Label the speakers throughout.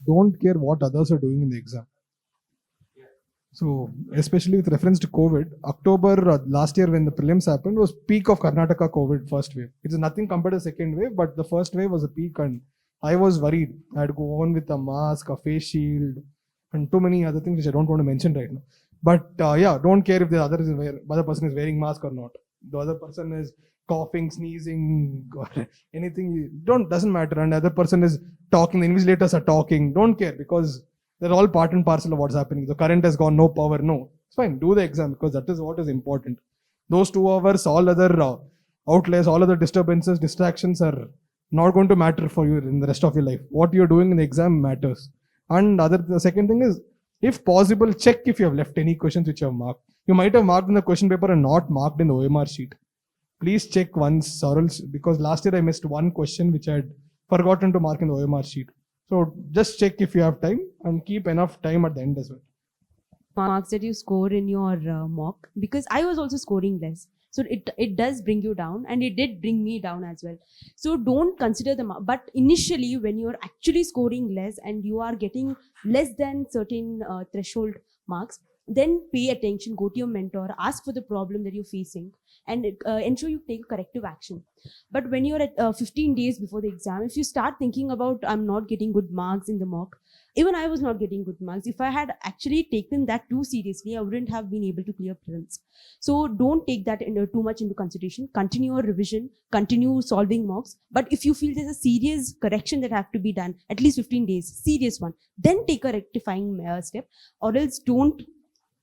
Speaker 1: don't care what others are doing in the exam. So, especially with reference to COVID, October last year when the prelims happened was peak of Karnataka COVID first wave. It's nothing compared to second wave, but the first wave was a peak and I was worried. I had to go on with a mask, a face shield, and too many other things which I don't want to mention right now. But yeah, don't care if the other person is wearing mask or not. The other person is coughing, sneezing, or anything. Doesn't matter. And the other person is talking. The invigilators are talking. Don't care because they're all part and parcel of what's happening. The current has gone, no power, no. It's fine. Do the exam because that is what is important. Those 2 hours, all other outlays, all other disturbances, distractions are not going to matter for you in the rest of your life. What you're doing in the exam matters. And the second thing is, if possible, check if you have left any questions which you have marked. You might have marked in the question paper and not marked in the OMR sheet. Please check once, or else, because last year I missed one question which I had forgotten to mark in the OMR sheet. So just check if you have time and keep enough time at the end as well.
Speaker 2: Marks that you score in your mock, because I was also scoring less. So it does bring you down, and it did bring me down as well. So don't consider the mark. But initially, when you're actually scoring less and you are getting less than certain threshold marks, then pay attention, go to your mentor, ask for the problem that you're facing, and ensure you take corrective action. But when you're at 15 days before the exam, if you start thinking about, I'm not getting good marks in the mock, even I was not getting good marks. If I had actually taken that too seriously, I wouldn't have been able to clear prelims. So don't take that too much into consideration. Continue your revision, continue solving mocks. But if you feel there's a serious correction that have to be done, at least 15 days, serious one, then take a rectifying step, or else don't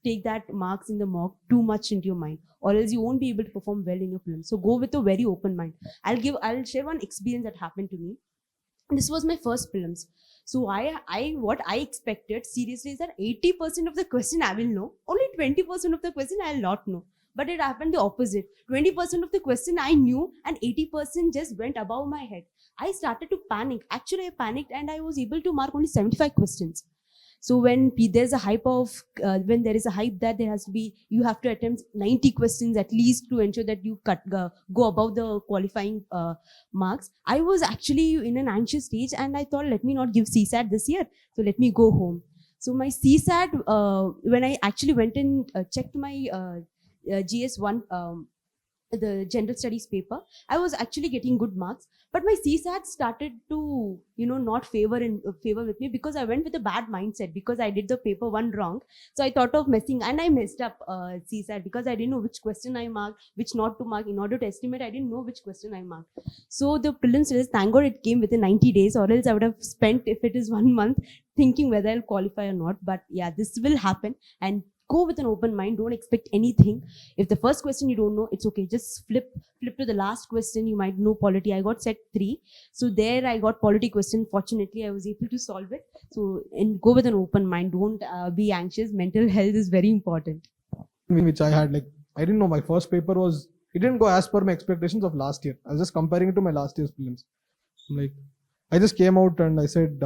Speaker 2: take that marks in the mock too much into your mind, or else you won't be able to perform well in your prelims. So go with a very open mind. I'll share one experience that happened to me. This was my first prelims. So what I expected seriously is that 80% of the question I will know, only 20% of the question I'll not know. But it happened the opposite. 20% of the question I knew and 80% just went above my head. I started to panic. Actually, I panicked and I was able to mark only 75 questions. So when there's a hype when there is a hype that there has to be, you have to attempt 90 questions at least to ensure that you go above the qualifying marks. I was actually in an anxious stage and I thought, let me not give CSAT this year. So let me go home. So my CSAT, when I actually went and checked my GS1, the general studies paper, I was actually getting good marks, but my CSAT started to, not favor with me because I went with a bad mindset because I did the paper one wrong. So I thought of messing, and I messed up CSAT because I didn't know which question I marked, which not to mark. In order to estimate, I didn't know which question I marked. So the prelims results, thank God it came within 90 days, or else I would have spent, if it is 1 month, thinking whether I'll qualify or not. But yeah, this will happen, and go with an open mind. Don't expect anything. If the first question you don't know, it's okay. Just flip to the last question. You might know polity. I got set 3. So there I got polity question. Fortunately, I was able to solve it. So, and go with an open mind. Don't be anxious. Mental health is very important.
Speaker 1: Which I had, I didn't know my first paper it didn't go as per my expectations of last year. I was just comparing it to my last year's prelims. I just came out and I said,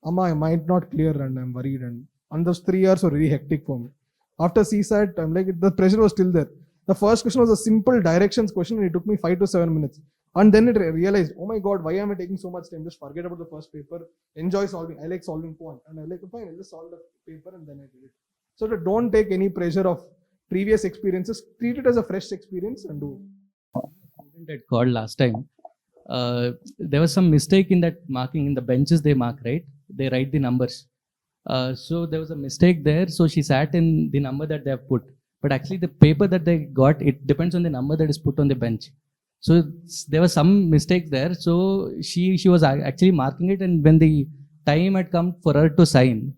Speaker 1: Amma, I might not clear and I'm worried. And those 3 years were really hectic for me. After CSAT, I'm the pressure was still there. The first question was a simple directions question and it took me 5 to 7 minutes. And then it realized, oh my God, why am I taking so much time? Just forget about the first paper. Enjoy solving. I like solving point. And fine, I'll just solve the paper and then I did it. So don't take any pressure of previous experiences. Treat it as a fresh experience and do it.
Speaker 3: That called last time. There was some mistake in that marking in the benches they mark, right? They write the numbers. So there was a mistake there. So she sat in the number that they have put. But actually the paper that they got, it depends on the number that is put on the bench. So there was some mistake there. So she was actually marking it, and when the time had come for her to sign,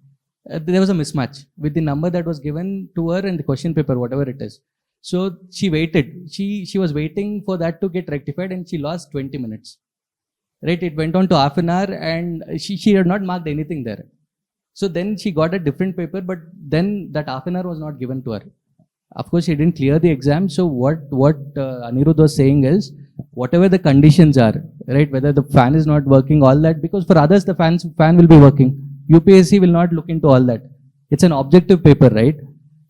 Speaker 3: there was a mismatch with the number that was given to her and the question paper, whatever it is. So she waited. She was waiting for that to get rectified, and she lost 20 minutes. Right? It went on to half an hour, and she had not marked anything there. So then she got a different paper, but then that half an hour was not given to her. Of course, she didn't clear the exam. So what Anirudh was saying is, whatever the conditions are, right, whether the fan is not working, all that, because for others, the fan will be working. UPSC will not look into all that. It's an objective paper, right?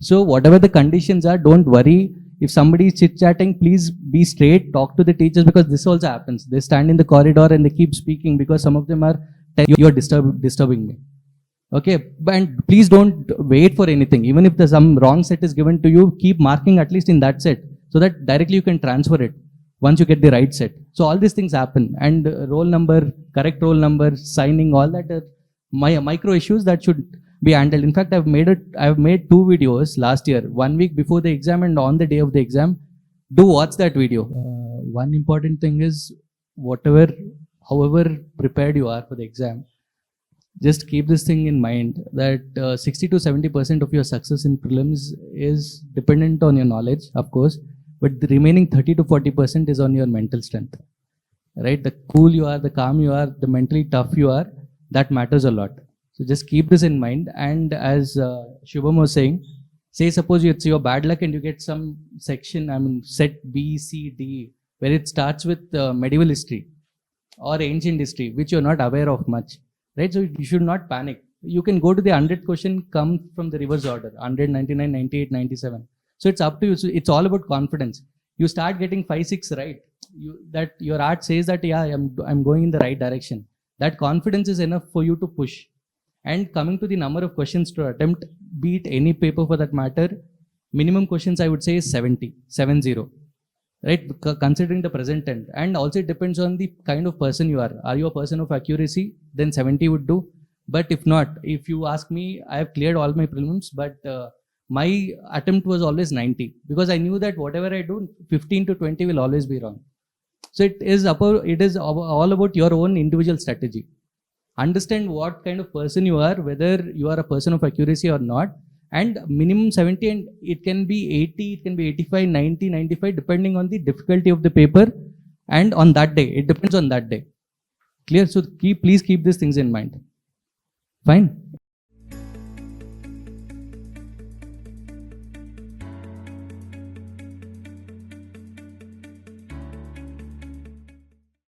Speaker 3: So whatever the conditions are, don't worry. If somebody is chit-chatting, please be straight, talk to the teachers, because this also happens. They stand in the corridor and they keep speaking because some of them are, you're disturbing me. Okay, and please don't wait for anything. Even if there's some wrong set is given to you, keep marking at least in that set so that directly you can transfer it once you get the right set. So all these things happen, and roll number, correct roll number, signing, all that are micro issues that should be handled. In fact, I've made 2 videos last year, 1 week before the exam and on the day of the exam. Do watch that video. One important thing is however prepared you are for the exam, just keep this thing in mind that 60 to 70% of your success in prelims is dependent on your knowledge, of course, but the remaining 30 to 40% is on your mental strength, right? The cool you are, the calm you are, the mentally tough you are, that matters a lot. So just keep this in mind. And as Shubham was saying, say suppose it's your bad luck and you get some section, set B, C, D, where it starts with medieval history or ancient history, which you're not aware of much. Right, so you should not panic. You can go to the 100 question, come from the reverse order, 100, 99, 98, 97. So it's up to you. So it's all about confidence. You start getting 5, 6 right. That your art says that, yeah, I'm going in the right direction. That confidence is enough for you to push. And coming to the number of questions to attempt, be it any paper for that matter, minimum questions I would say is 70. Right, considering the present tense. And also it depends on the kind of person you are. Are you a person of accuracy? Then 70 would do. But if not, if you ask me, I have cleared all my prelims, but my attempt was always 90 because I knew that whatever I do, 15 to 20 will always be wrong. So it is all about your own individual strategy. Understand what kind of person you are, whether you are a person of accuracy or not. And minimum 70, and it can be 80, it can be 85, 90, 95, depending on the difficulty of the paper and on that day. It depends on that day. Clear? So please keep these things in mind. Fine.